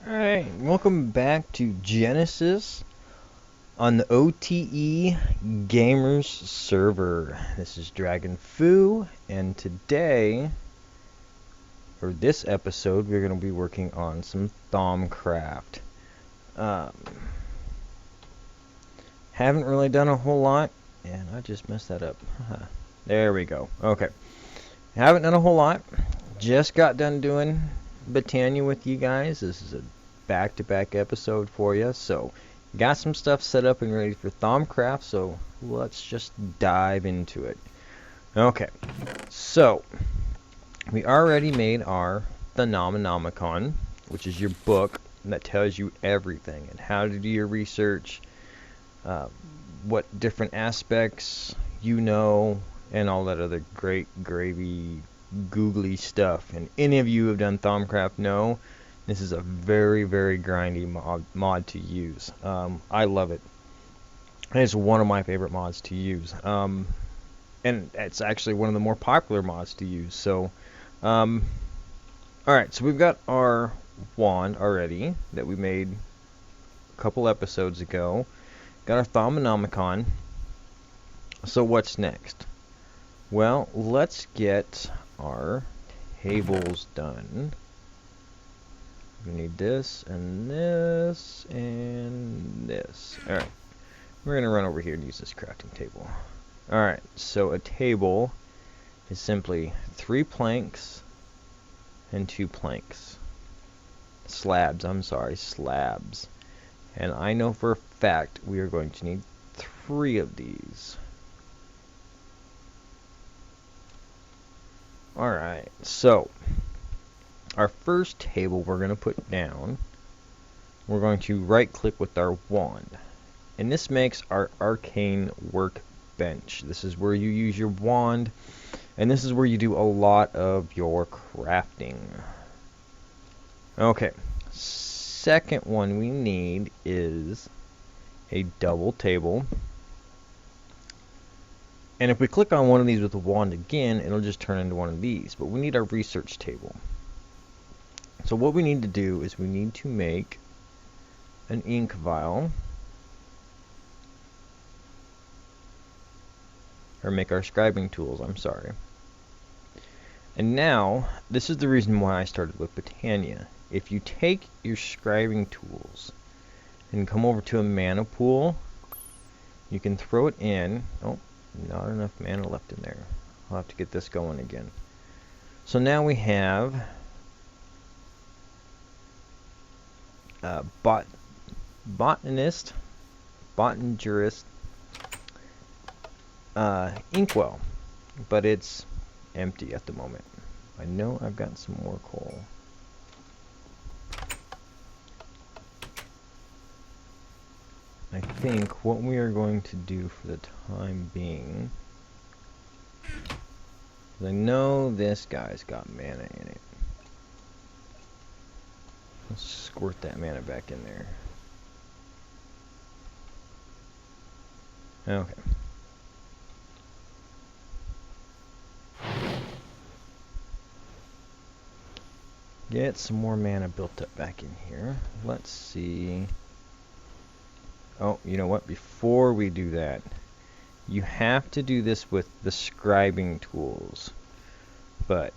Alright, welcome back to Genesis on the OTE Gamers server. This is Dragon Fu, and today, or this episode, we're going to be working on some Thaumcraft. Haven't really done a whole lot, and I just messed that up. There we go. Okay. Haven't done a whole lot. Just got done doing Betania with you guys. This is a back-to-back episode for you, so got some stuff set up and ready for Thaumcraft, so let's just dive into it. Okay, so we already made our Phenomenomicon, which is your book that tells you everything and how to do your research, what different aspects you know, and all that other great gravy googly stuff. And any of you who have done Thaumcraft know this is a very, very grindy mod to use. I love it. It's one of my favorite mods to use. And it's actually one of the more popular mods to use. So, alright, so we've got our wand already that we made a couple episodes ago. Got our Phenomenomicon. So what's next? Well, let's get our tables done. We need this, and this, and this. Alright, we're going to run over here and use this crafting table. Alright, so a table is simply 3 planks and 2 planks. Slabs, I'm sorry, slabs. And I know for a fact we are going to need 3 of these. Alright, so our first table we're going to put down, we're going to right click with our wand. And this makes our arcane workbench. This is where you use your wand, and this is where you do a lot of your crafting. Okay, second one we need is a double table. And if we click on one of these with the wand again, it'll just turn into one of these. But we need our research table. So what we need to do is we need to make an ink vial. Or make our scribing tools, I'm sorry. And now, this is the reason why I started with Betania. If you take your scribing tools and come over to a mana pool, you can throw it in. Oh, not enough mana left in there. I'll have to get this going again. So now we have botanist, inkwell, but it's empty at the moment. I know I've got some more coal. I think what we are going to do for the time being, I know this guy's got mana in it. Let's squirt that mana back in there. Okay. Get some more mana built up back in here. Let's see. Oh, you know what? Before we do that, you have to do this with the scribing tools. But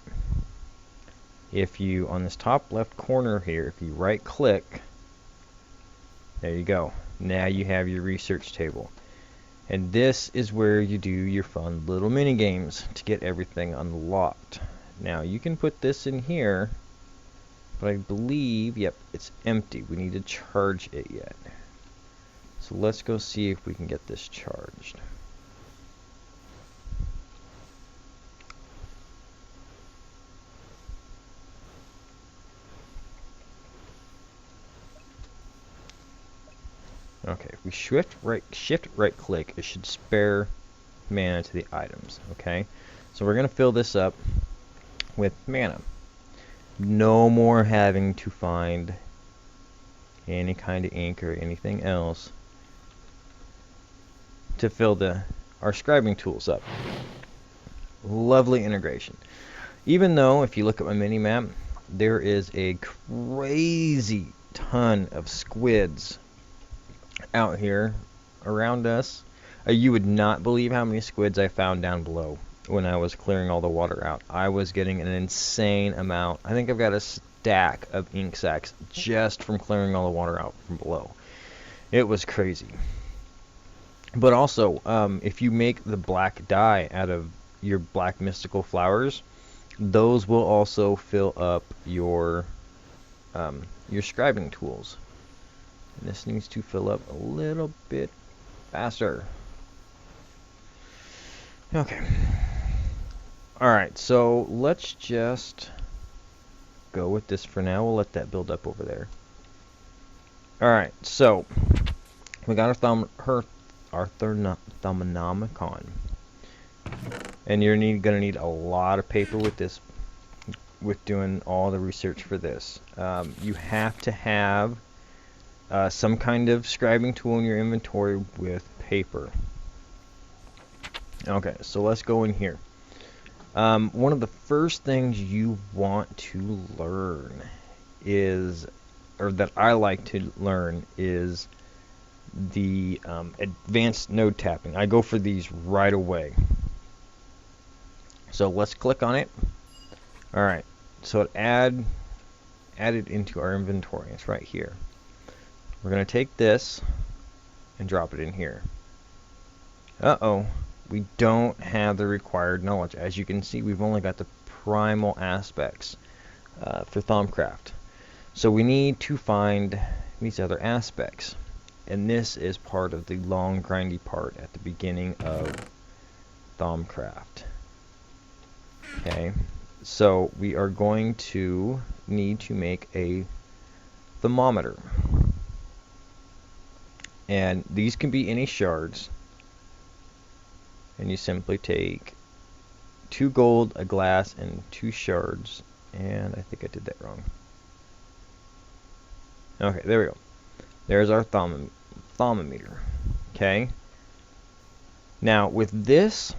if you, on this top left corner here, if you right click, there you go. Now you have your research table. And this is where you do your fun little mini games to get everything unlocked. Now you can put this in here, but I believe, yep, it's empty. We need to charge it yet. So let's go see if we can get this charged. Okay, if we shift right click, it should spare mana to the items. Okay, so we're gonna fill this up with mana. No more having to find any kind of ink or anything else to fill our scribing tools up. Lovely integration. Even though, if you look at my mini map, there is a crazy ton of squids out here around us. You would not believe how many squids I found down below when I was clearing all the water out. I was getting an insane amount. I think I've got a stack of ink sacs just from clearing all the water out from below. It was crazy. But also, if you make the black dye out of your black mystical flowers, those will also fill up your scribing tools. And this needs to fill up a little bit faster. Okay. Alright, so let's just go with this for now. We'll let that build up over there. Alright, so we got our Thaumcraft. And you're gonna need a lot of paper with this, with doing all the research for this. You have to have some kind of scribing tool in your inventory with paper. Okay, so let's go in here. One of the first things you want to learn is, or that I like to learn, is the advanced node tapping. I go for these right away. So let's click on it. Alright, so it added into our inventory. It's right here. We're going to take this and drop it in here. Uh-oh. We don't have the required knowledge. As you can see, we've only got the primal aspects for Thaumcraft. So we need to find these other aspects. And this is part of the long, grindy part at the beginning of Thaumcraft. Okay, so we are going to need to make a thermometer. And these can be any shards. And you simply take 2 gold, a glass, and 2 shards. And I think I did that wrong. Okay, there we go. There's our thermometer. Okay. Now, with this,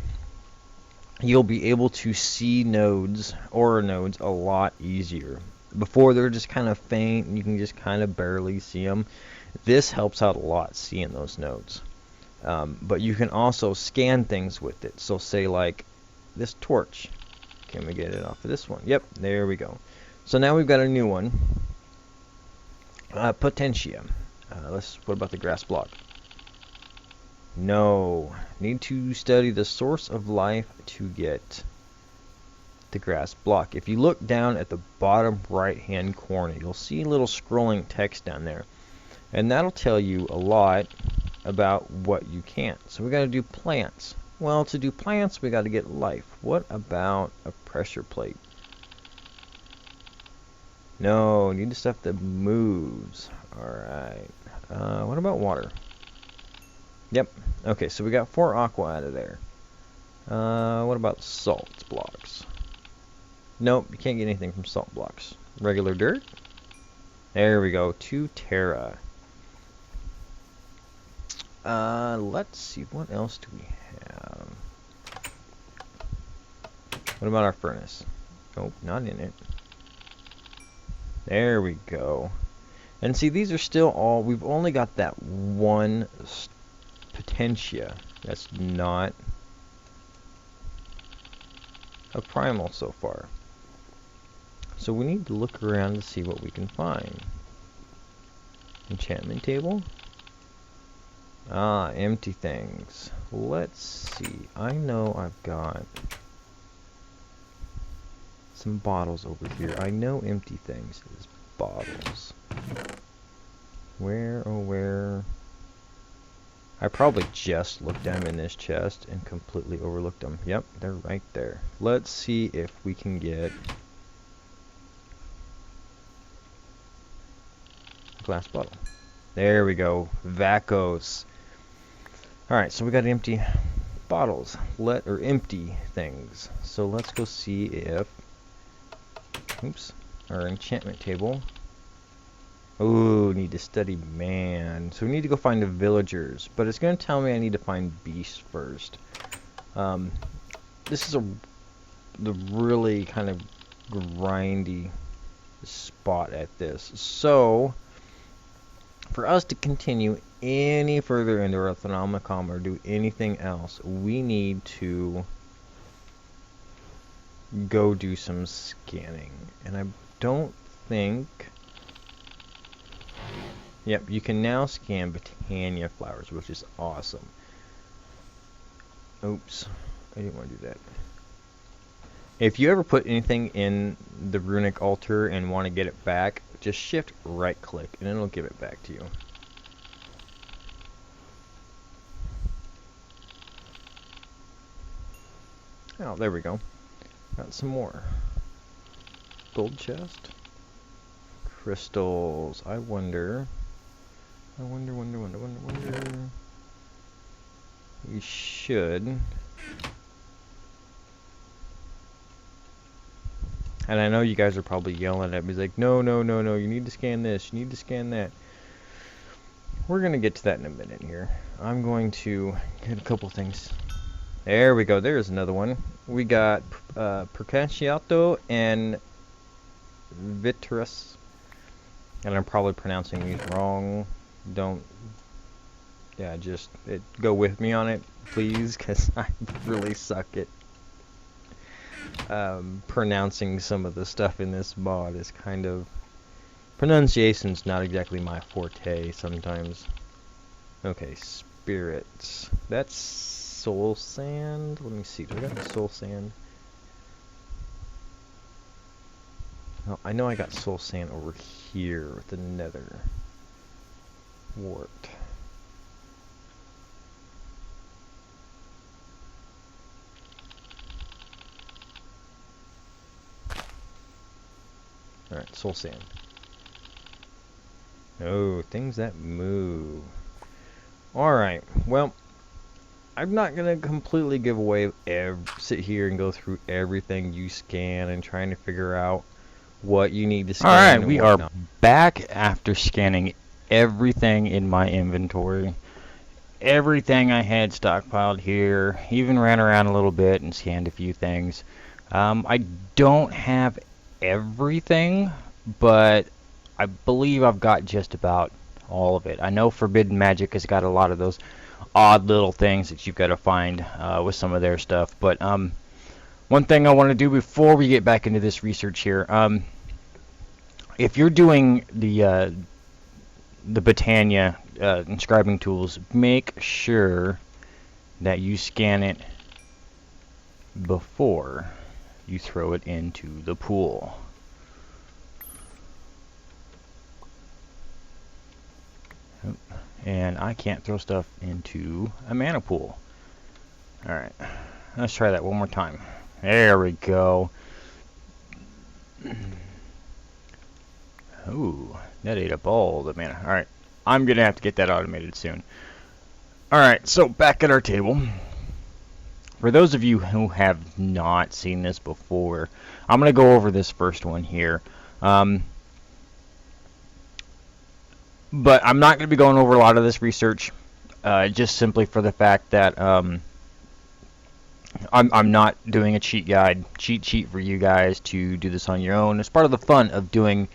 you'll be able to see nodes, aura nodes, a lot easier. Before, they're just kind of faint, and you can just kind of barely see them. This helps out a lot, seeing those nodes. But you can also scan things with it. So say like this torch. Can we get it off of this one? Yep, there we go. So now we've got a new one. Potentia. What about the grass block? No. Need to study the source of life to get the grass block. If you look down at the bottom right hand corner, you'll see a little scrolling text down there. And that'll tell you a lot about what you can't. So we got to do plants. Well, to do plants, we got to get life. What about a pressure plate? No, need the stuff that moves. Alright. What about water? Yep. Okay, so we got 4 aqua out of there. What about salt blocks? Nope, you can't get anything from salt blocks. Regular dirt? There we go. 2 terra. Let's see, what else do we have? What about our furnace? Nope, not in it. There we go. And see, these are still all, we've only got that one Potentia. That's not a primal so far. So we need to look around to see what we can find. Enchantment table? Ah, empty things. Let's see. I know I've got some bottles over here. I know empty things is bottles. Where, oh where? I probably just looked them in this chest and completely overlooked them. Yep, they're right there. Let's see if we can get a glass bottle. There we go. Vacos. Alright, so we got empty bottles. Or empty things. So let's go see if, oops, our enchantment table. Ooh, need to study man. So we need to go find the villagers. But it's going to tell me I need to find beasts first. This is the really kind of grindy spot at this. So for us to continue any further into our Thaumcraft or do anything else, we need to go do some scanning. And I don't think... Yep, you can now scan Betania flowers, which is awesome. Oops, I didn't want to do that. If you ever put anything in the runic altar and want to get it back, just shift right click and it'll give it back to you. Oh, there we go. Got some more. Gold chest. Crystals. I wonder. Wonder. We should. And I know you guys are probably yelling at me like, no, you need to scan this, you need to scan that. We're going to get to that in a minute here. I'm going to get a couple things. There we go, there's another one. We got Percanciato and Vitrus. And I'm probably pronouncing these wrong. Just go with me on it, please, because I really suck at pronouncing some of the stuff in this mod. Is kind of... pronunciation's not exactly my forte sometimes. Okay, spirits. That's soul sand. Let me see, do I got any soul sand? Oh, I know I got soul sand over here with the nether wart. Alright, soul sand. Oh, things that move. Alright, well, I'm not going to completely give away, sit here and go through everything you scan and trying to figure out what you need to scan. Alright, we are back after scanning everything in my inventory. Everything I had stockpiled here. Even ran around a little bit and scanned a few things. I don't have everything, but I believe I've got just about all of it. I know Forbidden Magic has got a lot of those odd little things that you've got to find with some of their stuff. But one thing I want to do before we get back into this research here, if you're doing the Betania inscribing tools, make sure that you scan it before you throw it into the pool. And I can't throw stuff into a mana pool. Alright, let's try that one more time. There we go. Ooh, that ate up all the mana. Alright, I'm going to have to get that automated soon. Alright, so back at our table. For those of you who have not seen this before, I'm going to go over this first one here. But I'm not going to be going over a lot of this research, just simply for the fact that I'm not doing a cheat sheet for you guys to do this on your own. It's part of the fun of doing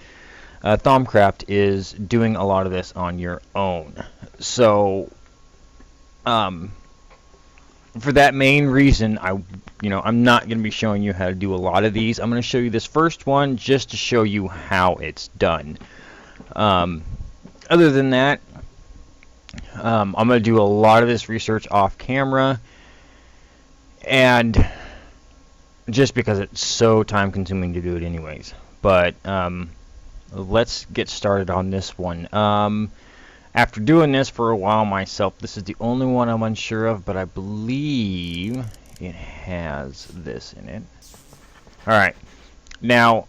Thaumcraft is doing a lot of this on your own. So, for that main reason, I'm not going to be showing you how to do a lot of these. I'm going to show you this first one just to show you how it's done. Other than that, I'm going to do a lot of this research off camera, and just because it's so time consuming to do it anyways. But let's get started on this one. After doing this for a while myself, this is the only one I'm unsure of, but I believe it has this in it. Alright, now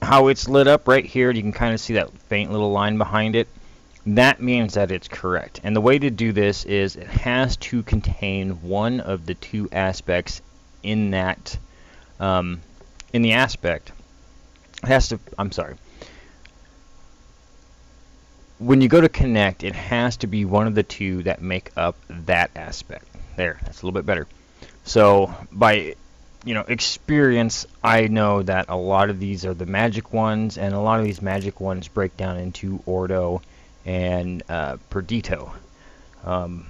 how it's lit up right here, you can kind of see that faint little line behind it. That means that it's correct. And the way to do this is it has to contain one of the two aspects in that, in the aspect. It has to, I'm sorry. When you go to connect, it has to be one of the two that make up that aspect. There, that's a little bit better. So by experience, I know that a lot of these are the magic ones, and a lot of these magic ones break down into Ordo and Perdito. And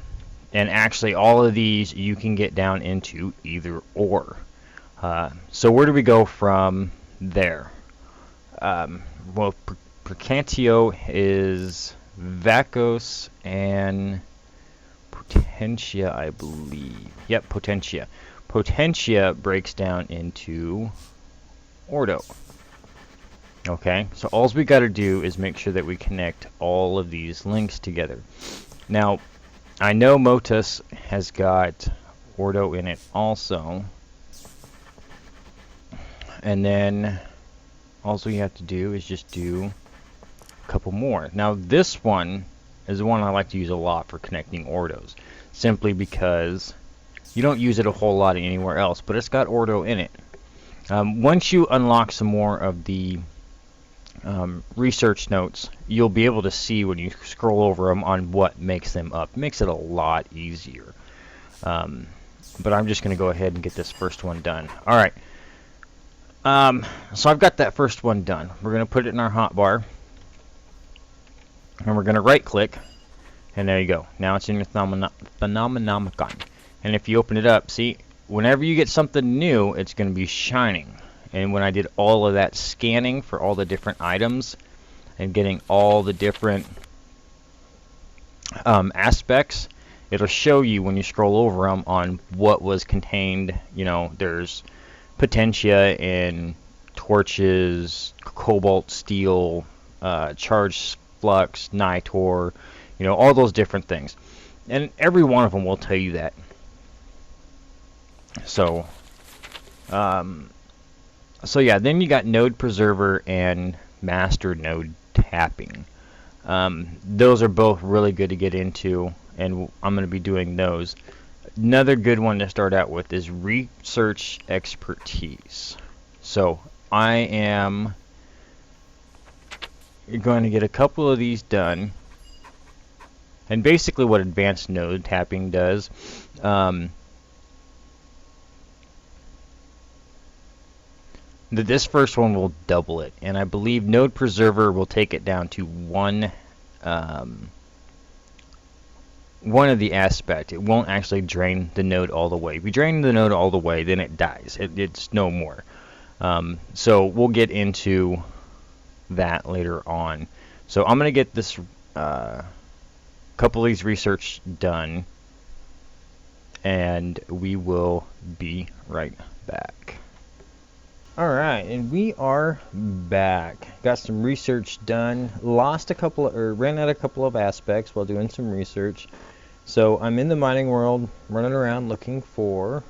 actually, all of these you can get down into either or. So where do we go from there? Well, Percantio is Vacos and Potentia, I believe. Yep, Potentia. Potentia breaks down into Ordo. Okay, so all we got to do is make sure that we connect all of these links together. Now, I know Motus has got Ordo in it also. And then all we have to do is just do a couple more. Now, this one is the one I like to use a lot for connecting Ordos, simply because you don't use it a whole lot anywhere else, but it's got Ordo in it. Once you unlock some more of the research notes, you'll be able to see when you scroll over them on what makes them up. It makes it a lot easier. But I'm just going to go ahead and get this first one done. Alright. So I've got that first one done. We're going to put it in our hotbar. And we're going to right click. And there you go. Now it's in your Phenomenomicon. And if you open it up, see, whenever you get something new, it's going to be shining. And when I did all of that scanning for all the different items and getting all the different aspects, it'll show you when you scroll over them on what was contained. You know, there's Potentia and torches, cobalt steel, charged flux, nitor, you know, all those different things. And every one of them will tell you that. So, so yeah, then you got node preserver and master node tapping. Those are both really good to get into, and I'm going to be doing those. Another good one to start out with is research expertise. So I am going to get a couple of these done. And basically what advanced node tapping does, this first one will double it, and I believe Node Preserver will take it down to one of the aspect. It won't actually drain the node all the way. If you drain the node all the way, then it dies. It's no more. So we'll get into that later on. So I'm going to get this couple of these research done, and we will be right back. Alright, and we are back. Got some research done. Ran out a couple of aspects while doing some research. So I'm in the mining world, running around looking for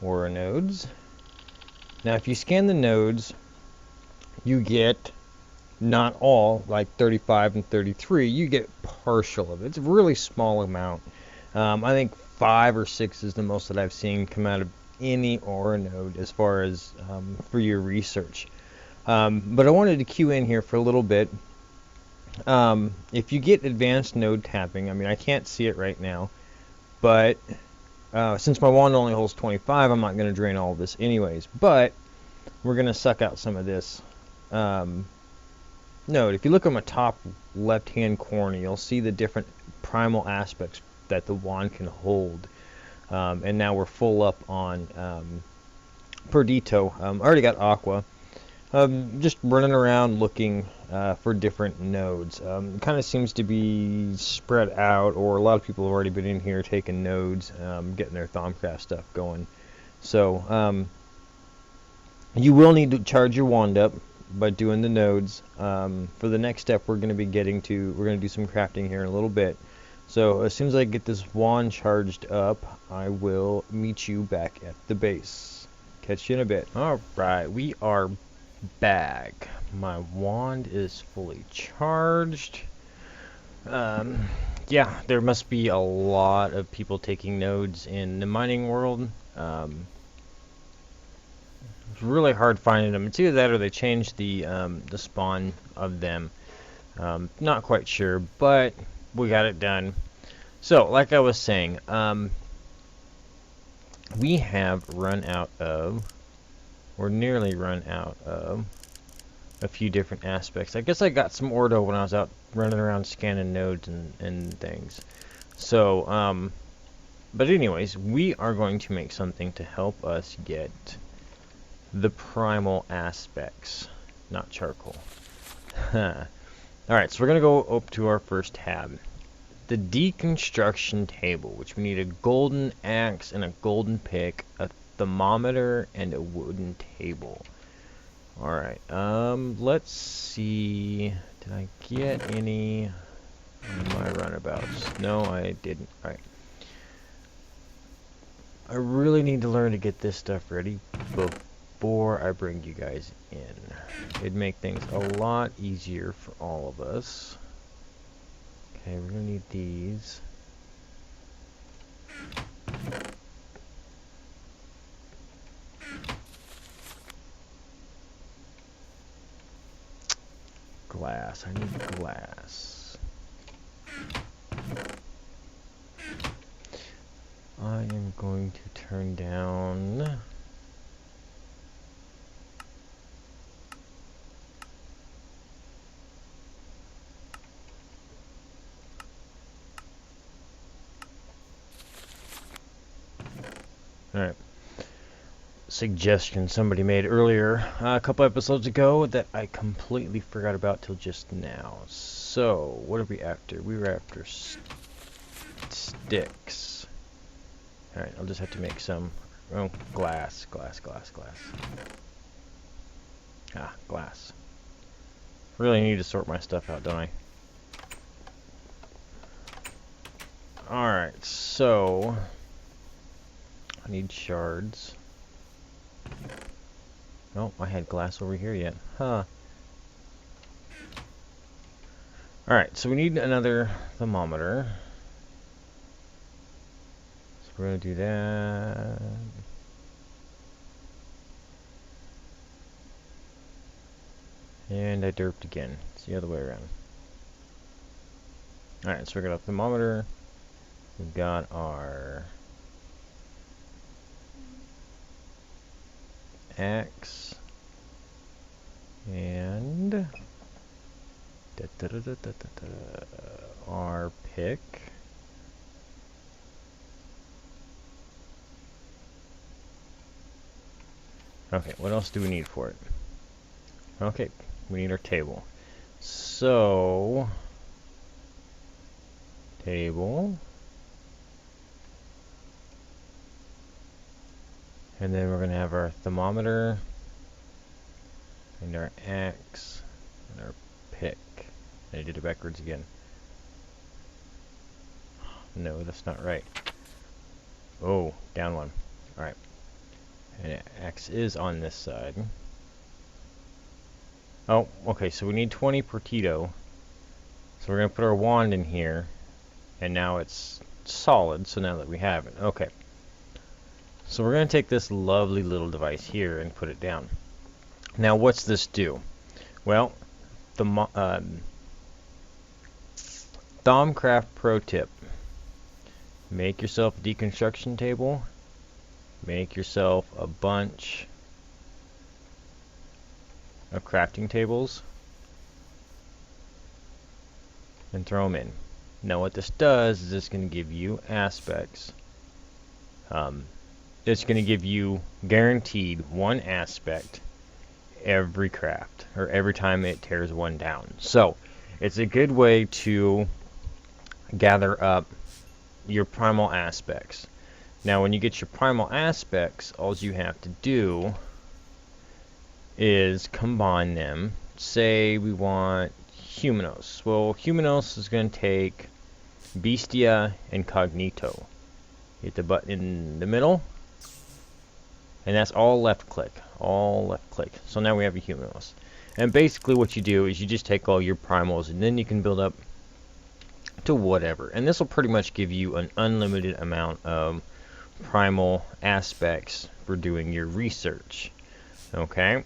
aura nodes. Now if you scan the nodes, you get not all, like 35 and 33, you get partial of it. It's a really small amount. I think 5 or 6 is the most that I've seen come out of any aura node as far as for your research. But I wanted to cue in here for a little bit. If you get advanced node tapping, I mean, I can't see it right now, but since my wand only holds 25, I'm not going to drain all of this anyways, but we're going to suck out some of this node. If you look on my top left hand corner, you'll see the different primal aspects that the wand can hold. And now we're full up on Perdito. I already got Aqua. Just running around looking for different nodes. Kind of seems to be spread out, or a lot of people have already been in here taking nodes, getting their Thaumcraft stuff going. So you will need to charge your wand up by doing the nodes. For the next step, we're going to do some crafting here in a little bit. So as soon as I get this wand charged up, I will meet you back at the base. Catch you in a bit. Alright, we are back. My wand is fully charged. Yeah, there must be a lot of people taking nodes in the mining world. It's really hard finding them. It's either that or they changed the spawn of them. Not quite sure, but we got it done. So, like I was saying, we have run out of, or nearly run out of, a few different aspects. I guess I got some ordo when I was out running around scanning nodes and things. So, but anyways, we are going to make something to help us get the primal aspects, not charcoal. Alright, so we're going to go up to our first tab. The Deconstruction Table, which we need a golden axe and a golden pick, a thermometer, and a wooden table. Alright, let's see. Did I get any on my runabouts? No, I didn't. Alright. I really need to learn to get this stuff ready before I bring you guys in. It'd make things a lot easier for all of us. Okay, we're gonna need these. Glass. I need glass. I am going to turn down Alright. Suggestion somebody made earlier, a couple episodes ago, that I completely forgot about till just now. So, what are we after? We were after sticks. Alright, I'll just have to make some. Oh, glass. Ah, glass. Really need to sort my stuff out, don't I? Alright, so I need shards. Oh, I had glass over here yet. Huh. Alright, so we need another thermometer. So we're going to do that. And I derped again. It's the other way around. Alright, so we got a thermometer. We've got our axe. And our pick. Okay, what else do we need for it? Okay, we need our table. So, table. And then we're going to have our thermometer, and our axe, and our pick. I did it backwards again. No, that's not right. Oh, down one. Alright. And axe is on this side. Oh, okay, so we need 20 per Tito. So we're going to put our wand in here. And now it's solid, so now that we have it. Okay. So we're going to take this lovely little device here and put it down. Now, what's this do? Well, the Thaumcraft pro tip. Make yourself a deconstruction table. Make yourself a bunch of crafting tables. And throw them in. Now, what this does is it's going to give you aspects. It's going to give you guaranteed one aspect every craft, or every time it tears one down. So, it's a good way to gather up your primal aspects. Now, when you get your primal aspects, all you have to do is combine them. Say we want Humanos. Well, Humanos is going to take Bestia and Cognito. Hit the button in the middle. And that's all left click. All left click. So now we have a Humanos. And basically what you do is you just take all your primals and then you can build up to whatever. And this will pretty much give you an unlimited amount of primal aspects for doing your research. Okay?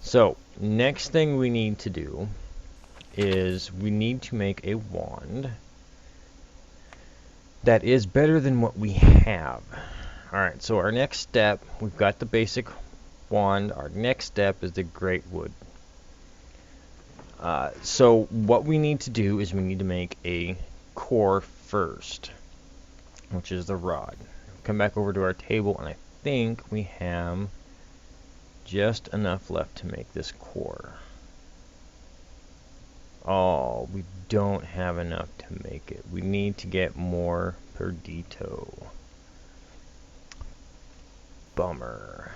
So, next thing we need to do is we need to make a wand that is better than what we have. Alright, so our next step, we've got the basic wand. Our next step is the great wood. So what we need to do is we need to make a core first, which is the rod. Come back over to our table, and I think we have just enough left to make this core. Oh, we don't have enough to make it. We need to get more Perdito. Bummer.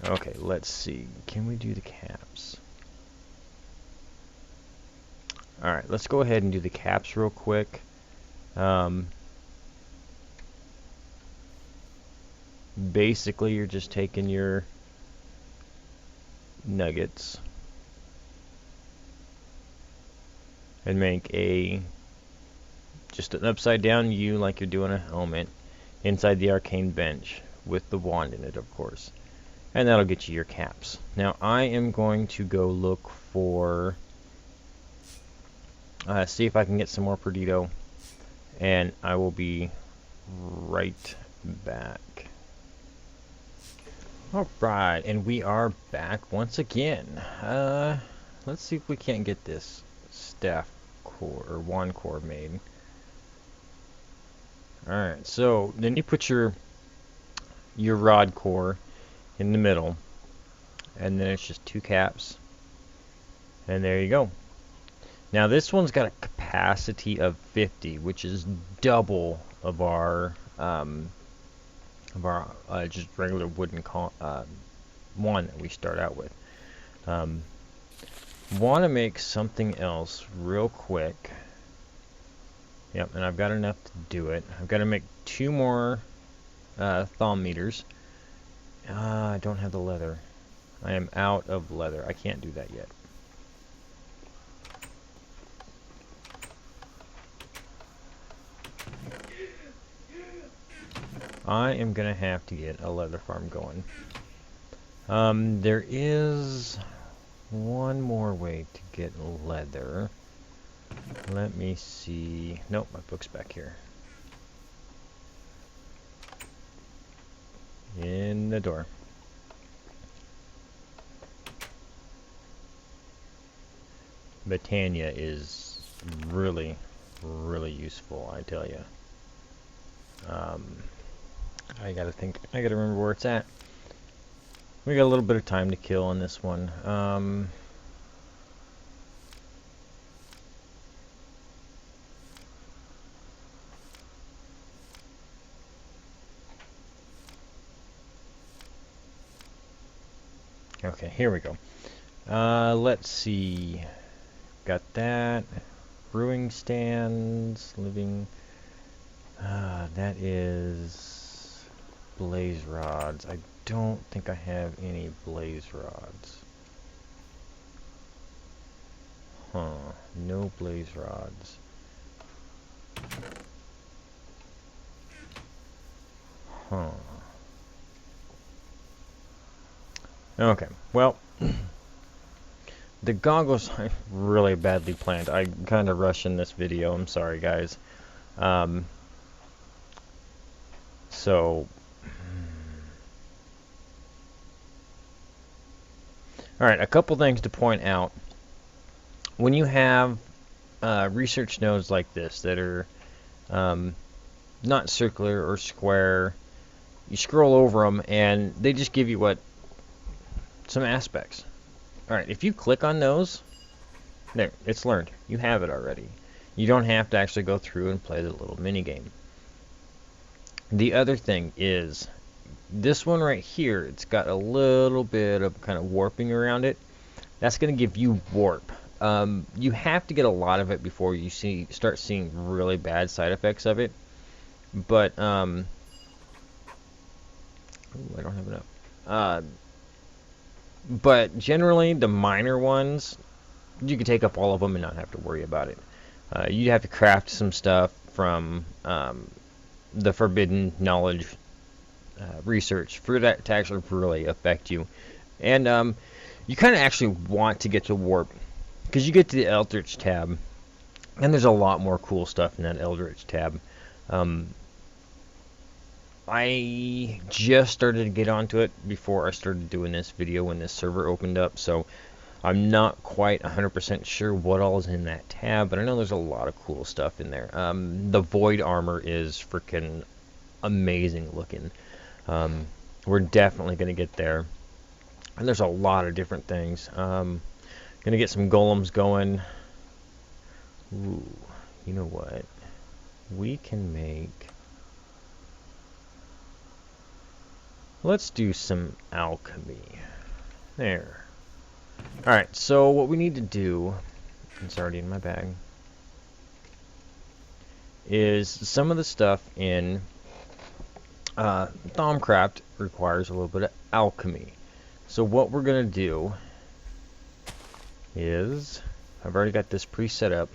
Okay, let's see. Can we do the caps? Alright, let's go ahead and do the caps real quick. Basically, you're just taking your nuggets and make just an upside down U like you're doing a helmet inside the arcane bench with the wand in it, of course. And that'll get you your caps. Now I am going to go look for see if I can get some more Perdito, and I will be right back. Alright, and we are back once again. Let's see if we can't get this staff core or wand core made. Alright, so then you put your rod core in the middle, and then it's just 2 caps, and there you go. Now this one's got a capacity of 50, which is double of our just regular wooden one that we start out with. Want to make something else real quick. Yep, and I've got enough to do it. I've got to make 2 more thumb meters. I don't have the leather. I am out of leather. I can't do that yet. I am gonna have to get a leather farm going. There is one more way to get leather. Let me see. Nope, my book's back here. In the door. Betania is really, really useful, I tell you. I gotta remember where it's at. We got a little bit of time to kill on this one. Okay, here we go. Let's see. Got that. Brewing stands, living. That is blaze rods. I don't think I have any blaze rods. Huh. No blaze rods. Huh. Okay, well, the goggles I really badly planned. I kind of rushed in this video. I'm sorry, guys. So, alright, a couple things to point out. When you have research nodes like this that are not circular or square, you scroll over them and they just give you some aspects. Alright, if you click on those, there, it's learned. You have it already. You don't have to actually go through and play the little mini game. The other thing is, this one right here, it's got a little bit of kind of warping around it. That's going to give you warp. You have to get a lot of it before you start seeing really bad side effects of it. But, ooh, I don't have enough. But generally, the minor ones, you can take up all of them and not have to worry about it. You have to craft some stuff from the forbidden knowledge research for that to actually really affect you. And you kind of actually want to get to warp, because you get to the Eldritch tab, and there's a lot more cool stuff in that Eldritch tab. I just started to get onto it before I started doing this video when this server opened up, so I'm not quite 100% sure what all is in that tab, but I know there's a lot of cool stuff in there. The Void Armor is freaking amazing looking. We're definitely going to get there. And there's a lot of different things. Going to get some golems going. Ooh, you know what? We can make... Let's do some alchemy. There. Alright, so what we need to do, it's already in my bag, is some of the stuff in Thaumcraft requires a little bit of alchemy. So what we're going to do is, I've already got this pre-set up.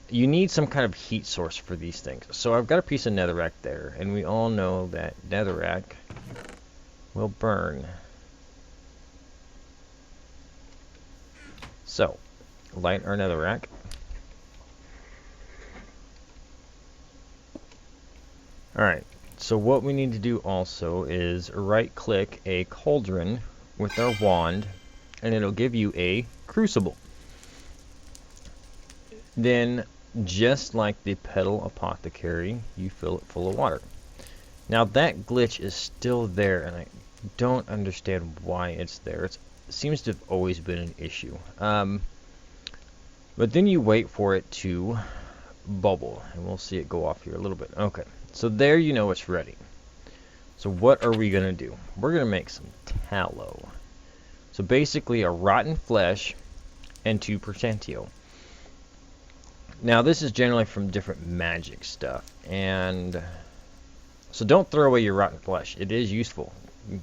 You need some kind of heat source for these things. So I've got a piece of netherrack there, and we all know that netherrack will burn. So, light our netherrack. Alright, so what we need to do also is right-click a cauldron with our wand, and it'll give you a crucible. Then, just like the Petal Apothecary, you fill it full of water. Now that glitch is still there, and I don't understand why it's there. It seems to have always been an issue. But then you wait for it to bubble, and we'll see it go off here a little bit. Okay, so there you know it's ready. So what are we going to do? We're going to make some tallow. So basically a rotten flesh and 2 Percentio. Now this is generally from different magic stuff, and so don't throw away your rotten flesh. It is useful.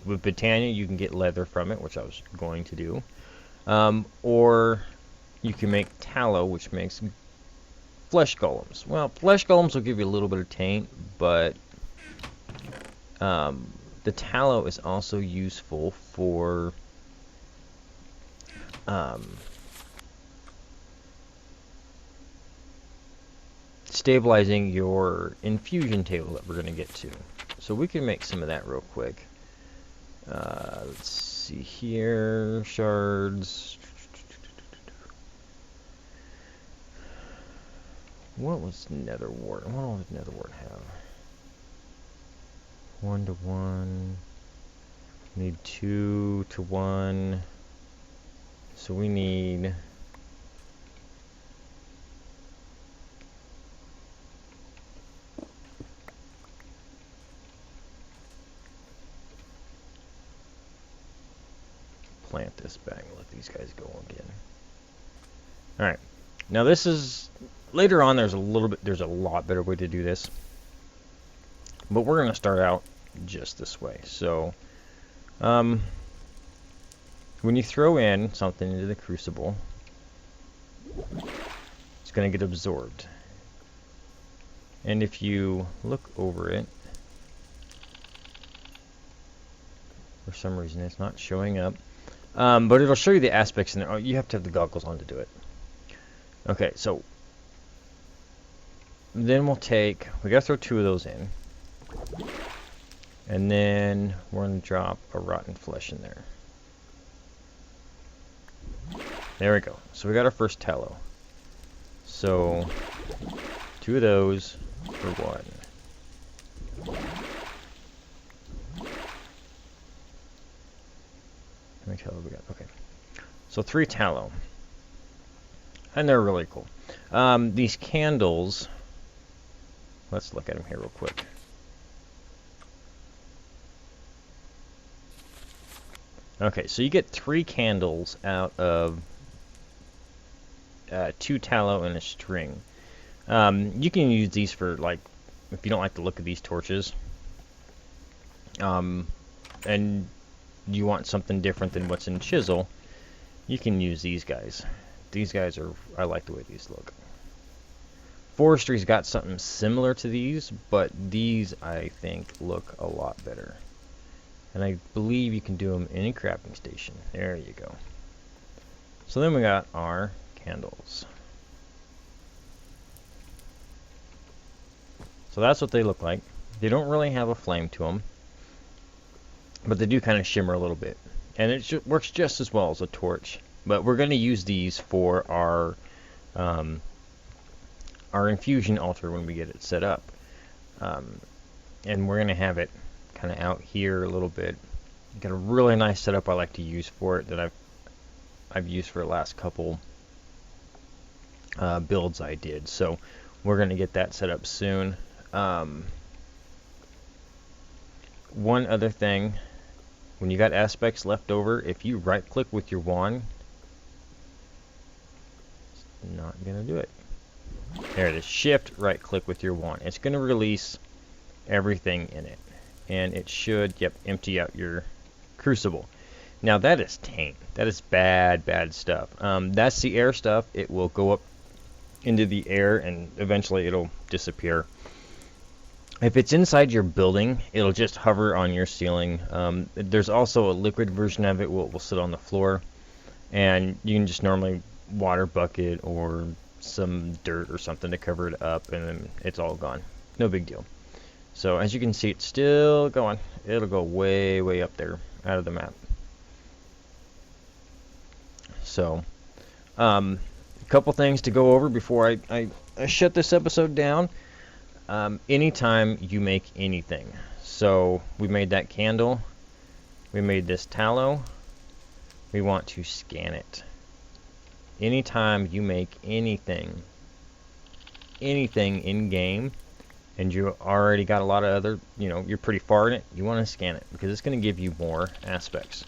With Betania you can get leather from it, which I was going to do, or you can make tallow, which makes flesh golems. Well, flesh golems will give you a little bit of taint, but the tallow is also useful for stabilizing your infusion table that we're going to get to. So we can make some of that real quick. Let's see here, shards. What was nether wart? What all did nether wart have? 1 to 1. Need 2 to 1. So we need... plant this back and let these guys go again. Alright. Now this is... later on there's a lot better way to do this. But we're going to start out just this way. So, when you throw in something into the crucible, it's going to get absorbed. And if you look over it, for some reason it's not showing up. But it'll show you the aspects in there. Oh, you have to have the goggles on to do it. Okay, so then we gotta throw 2 of those in. And then we're gonna drop a rotten flesh in there. There we go. So we got our first tallow. So 2 of those for 1. How many tallow we got? Okay. So 3 tallow. And they're really cool. These candles, let's look at them here real quick. Okay, so you get 3 candles out of 2 tallow and a string. You can use these for, like, if you don't like the look of these torches, and you want something different than what's in chisel, you can use these guys. These guys are, I like the way these look. Forestry's got something similar to these, but these I think look a lot better. And I believe you can do them in any crafting station. There you go. So then we got our candles. So that's what they look like. They don't really have a flame to them, but they do kind of shimmer a little bit. And it works just as well as a torch. But we're going to use these for our infusion altar when we get it set up. And we're going to have it kind of out here a little bit. Got a really nice setup I like to use for it that I've used for the last couple builds I did. So we're going to get that set up soon. One other thing, when you got aspects left over, if you right click with your wand, it's not going to do it. There it is. Shift right click with your wand. It's going to release everything in it. And it should, empty out your crucible. Now that is taint. That is bad, bad stuff. That's the air stuff. It will go up into the air and eventually it'll disappear. If it's inside your building, it'll just hover on your ceiling. There's also a liquid version of it will sit on the floor. And you can just normally water bucket or some dirt or something to cover it up and then it's all gone. No big deal. So as you can see, it's still going. It'll go way, way up there out of the map. So, a couple things to go over before I shut this episode down. Anytime you make anything. So we made that candle. We made this tallow. We want to scan it. Anytime you make anything in game, and you already got a lot of other, you're pretty far in it, you want to scan it because it's going to give you more aspects.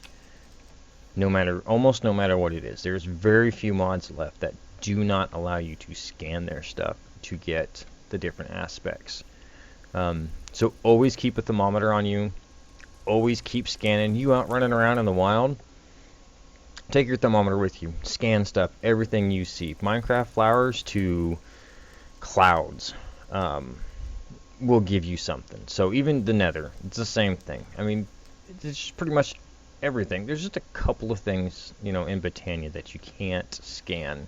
Almost no matter what it is. There's very few mods left that do not allow you to scan their stuff to get the different aspects. So always keep a thermometer on you. Always keep scanning. You out running around in the wild, take your thermometer with you. Scan stuff, everything you see. Minecraft flowers to clouds. Will give you something. So even the nether, it's the same thing. I mean, it's just pretty much everything. There's just a couple of things, in Betania that you can't scan.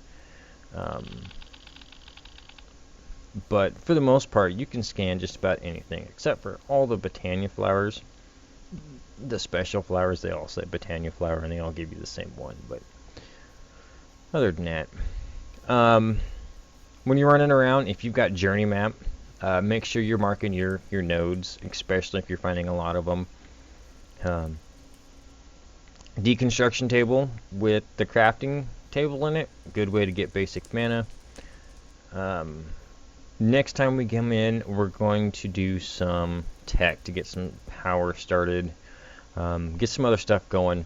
But for the most part, you can scan just about anything, except for all the Betania flowers. The special flowers, they all say Betania flower, and they all give you the same one. But other than that, when you're running around, if you've got journey map, make sure you're marking your nodes, especially if you're finding a lot of them. Deconstruction table with the crafting table in it, good way to get basic mana. Next time we come in, we're going to do some tech to get some power started, get some other stuff going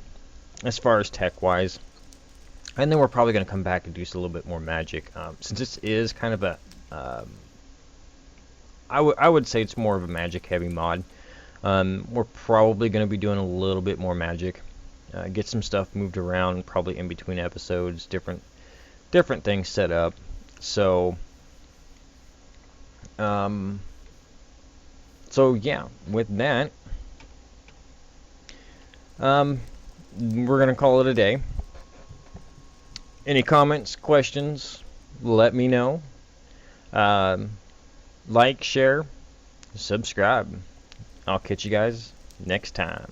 as far as tech wise, and then we're probably going to come back and do a little bit more magic, since this is kind of a I would say it's more of a magic heavy mod. We're probably going to be doing a little bit more magic, get some stuff moved around, probably in between episodes, different things set up. So yeah, with that, we're gonna call it a day. Any comments, questions, let me know. Like, share, subscribe. I'll catch you guys next time.